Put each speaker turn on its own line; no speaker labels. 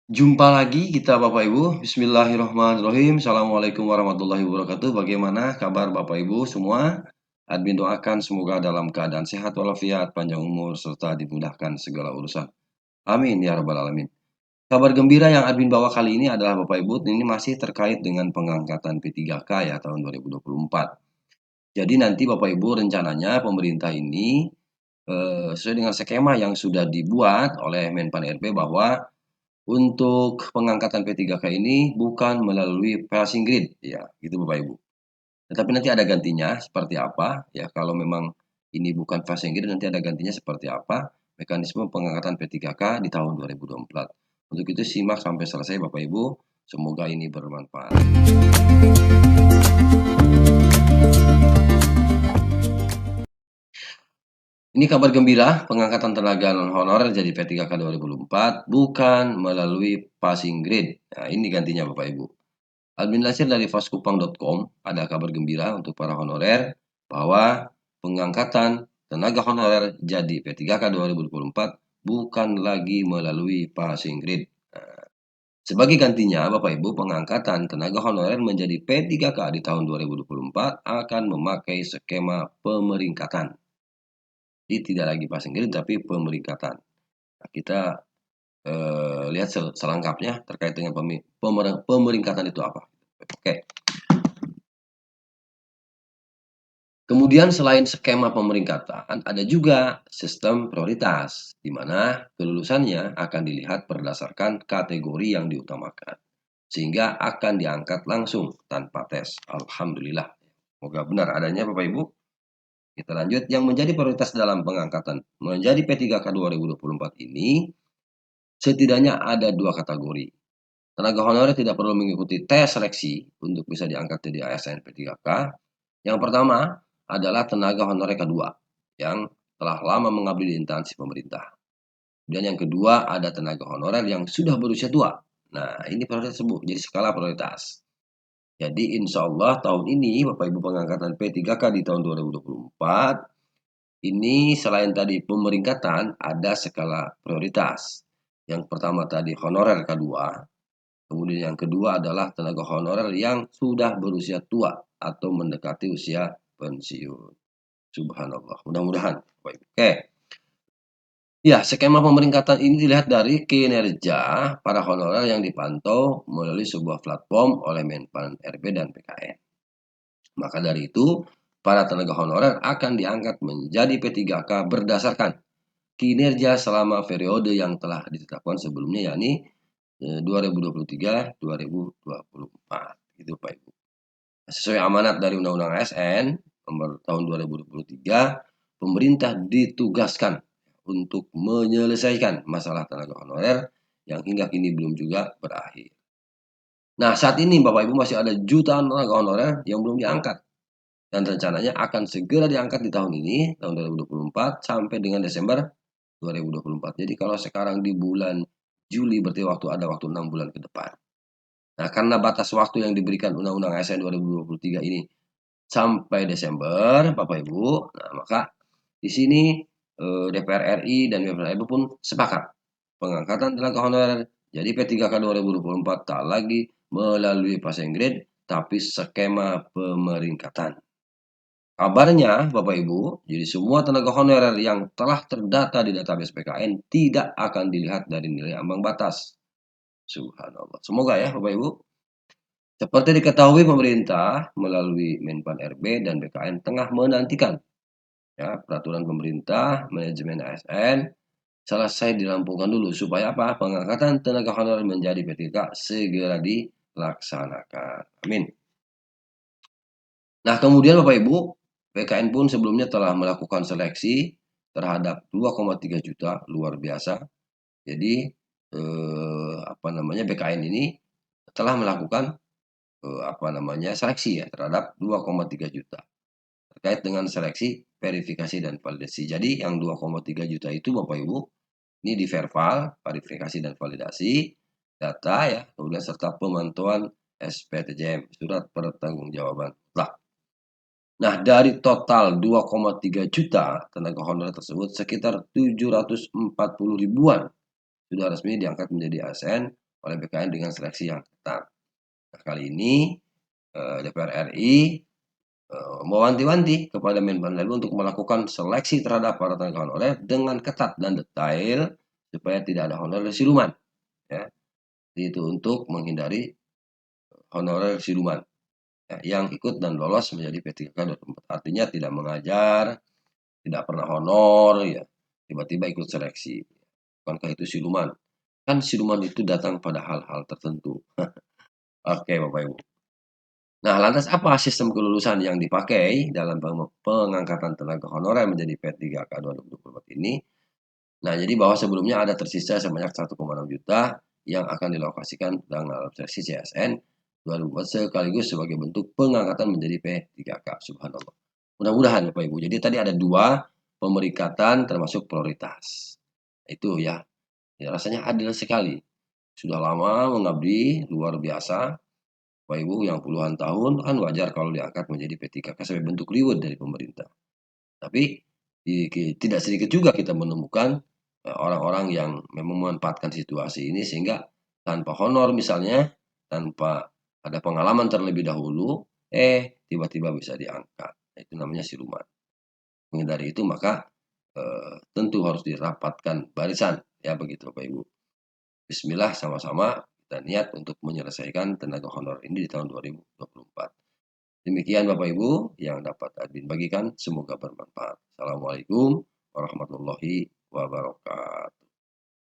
Jumpa lagi kita Bapak Ibu. Bismillahirrahmanirrahim. Assalamualaikum warahmatullahi wabarakatuh. Bagaimana kabar Bapak Ibu semua? Admin doakan semoga dalam keadaan sehat walafiat, panjang umur, serta dimudahkan segala urusan. Amin ya rabbal alamin. Kabar gembira yang admin bawa kali ini adalah Bapak Ibu, ini masih terkait dengan pengangkatan P3K ya tahun 2024. Jadi nanti Bapak Ibu rencananya pemerintah ini sesuai dengan skema yang sudah dibuat oleh Menpan RB bahwa untuk pengangkatan P3K ini bukan melalui passing grade, ya, gitu Bapak Ibu. Tetapi nanti ada gantinya seperti apa, ya, kalau memang ini bukan passing grade nanti ada gantinya seperti apa mekanisme pengangkatan P3K di tahun 2024. Untuk itu simak sampai selesai Bapak Ibu, semoga ini bermanfaat. Ini kabar gembira, pengangkatan tenaga non honorer jadi P3K 2024 bukan melalui passing grade. Nah, ini gantinya Bapak Ibu. Admin lansir dari faskupang.com, ada kabar gembira untuk para honorer bahwa pengangkatan tenaga honorer jadi P3K 2024 bukan lagi melalui passing grade. Nah, sebagai gantinya, Bapak Ibu, pengangkatan tenaga honorer menjadi P3K di tahun 2024 akan memakai skema pemeringkatan. Jadi tidak lagi passing grade tapi pemeringkatan. Nah, kita lihat selengkapnya terkait dengan pemeringkatan itu apa. Oke. Kemudian selain skema pemeringkatan, ada juga sistem prioritas, di mana kelulusannya akan dilihat berdasarkan kategori yang diutamakan, sehingga akan diangkat langsung tanpa tes. Alhamdulillah. Semoga benar adanya Bapak Ibu. Kita lanjut, yang menjadi prioritas dalam pengangkatan menjadi P3K 2024 ini, setidaknya ada dua kategori. Tenaga honorer tidak perlu mengikuti tes seleksi untuk bisa diangkat jadi ASN P3K. Yang pertama adalah tenaga honorer kedua yang telah lama mengabdi di instansi pemerintah. Dan yang kedua ada tenaga honorer yang sudah berusia tua. Nah, ini prioritas tersebut jadi skala prioritas. Jadi insya Allah tahun ini Bapak Ibu pengangkatan P3K di tahun 2024 ini selain tadi pemeringkatan ada skala prioritas. Yang pertama tadi honorer kedua, kemudian yang kedua adalah tenaga honorer yang sudah berusia tua atau mendekati usia pensiun. Subhanallah. Mudah-mudahan. Baik. Oke. Ya, skema pemeringkatan ini dilihat dari kinerja para honorer yang dipantau melalui sebuah platform oleh Menpan RB dan PKN. Maka dari itu, para tenaga honorer akan diangkat menjadi P3K berdasarkan kinerja selama periode yang telah ditetapkan sebelumnya, yakni 2023-2024. Gitu Pak Ibu. Sesuai amanat dari Undang-Undang ASN nomor tahun 2023, pemerintah ditugaskan untuk menyelesaikan masalah tenaga honorer yang hingga kini belum juga berakhir. Nah, saat ini Bapak Ibu masih ada jutaan tenaga honorer yang belum diangkat dan rencananya akan segera diangkat di tahun ini, tahun 2024 sampai dengan Desember 2024. Jadi kalau sekarang di bulan Juli berarti ada waktu 6 bulan ke depan. Nah, karena batas waktu yang diberikan Undang-Undang ASN 2023 ini sampai Desember, Bapak Ibu, nah maka di sini DPR RI dan DPR RI pun sepakat pengangkatan tenaga honorer jadi P3K 2024 tak lagi melalui passing grade tapi skema pemeringkatan. Kabarnya Bapak Ibu, jadi semua tenaga honorer yang telah terdata di database PKN tidak akan dilihat dari nilai ambang batas. Subhanallah. Semoga ya Bapak Ibu. Seperti diketahui pemerintah melalui Menpan RB dan BKN tengah menantikan ya peraturan pemerintah manajemen ASN selesai dirampungkan dulu supaya apa? Pengangkatan tenaga honorer menjadi P3K segera dilaksanakan. Amin. Nah, kemudian Bapak Ibu, BKN pun sebelumnya telah melakukan seleksi terhadap 2,3 juta, luar biasa. Jadi BKN ini telah melakukan seleksi ya terhadap 2,3 juta terkait dengan seleksi, verifikasi dan validasi. Jadi yang 2,3 juta itu Bapak Ibu ini di verbal, verifikasi dan validasi data ya, kemudian serta pemantauan SPTJM, surat pertanggungjawaban. Nah, dari total 2,3 juta tenaga honorer tersebut sekitar 740 ribuan sudah resmi diangkat menjadi ASN oleh BKN dengan seleksi yang ketat. Nah, kali ini DPR RI mewanti-wanti kepada Menpandalu untuk melakukan seleksi terhadap para tenaga honorer dengan ketat dan detail supaya tidak ada honorer siluman, ya. Itu untuk menghindari honorer siluman, ya, yang ikut dan lolos menjadi P3K 2024. Artinya tidak mengajar, tidak pernah honor, ya, tiba-tiba ikut seleksi. Bukankah itu siluman? Kan siluman itu datang pada hal-hal tertentu. Oke, Bapak Ibu. Nah, lantas apa sistem kelulusan yang dipakai dalam pengangkatan tenaga honorer menjadi P3K 2024 ini? Nah, jadi bahwa sebelumnya ada tersisa sebanyak 1,6 juta yang akan dilokasikan dalam seleksi CSN 2024 sekaligus sebagai bentuk pengangkatan menjadi P3K. Subhanallah. Mudah-mudahan Bapak Ibu. Jadi tadi ada 2 pemeringkatan termasuk prioritas. Itu ya. Ya rasanya adil sekali. Sudah lama mengabdi, luar biasa. Bapak Ibu yang puluhan tahun kan wajar kalau diangkat menjadi P3K sebagai bentuk reward dari pemerintah. Tapi tidak sedikit juga kita menemukan orang-orang yang memang memanfaatkan situasi ini sehingga tanpa honor misalnya, tanpa ada pengalaman terlebih dahulu, tiba-tiba bisa diangkat. Itu namanya siluman. Menghindari itu maka tentu harus dirapatkan barisan, ya begitu Bapak Ibu. Bismillah sama-sama kita niat untuk menyelesaikan tenaga honor ini di tahun 2024. Demikian Bapak Ibu yang dapat admin bagikan, semoga bermanfaat. Assalamualaikum warahmatullahi wabarakatuh.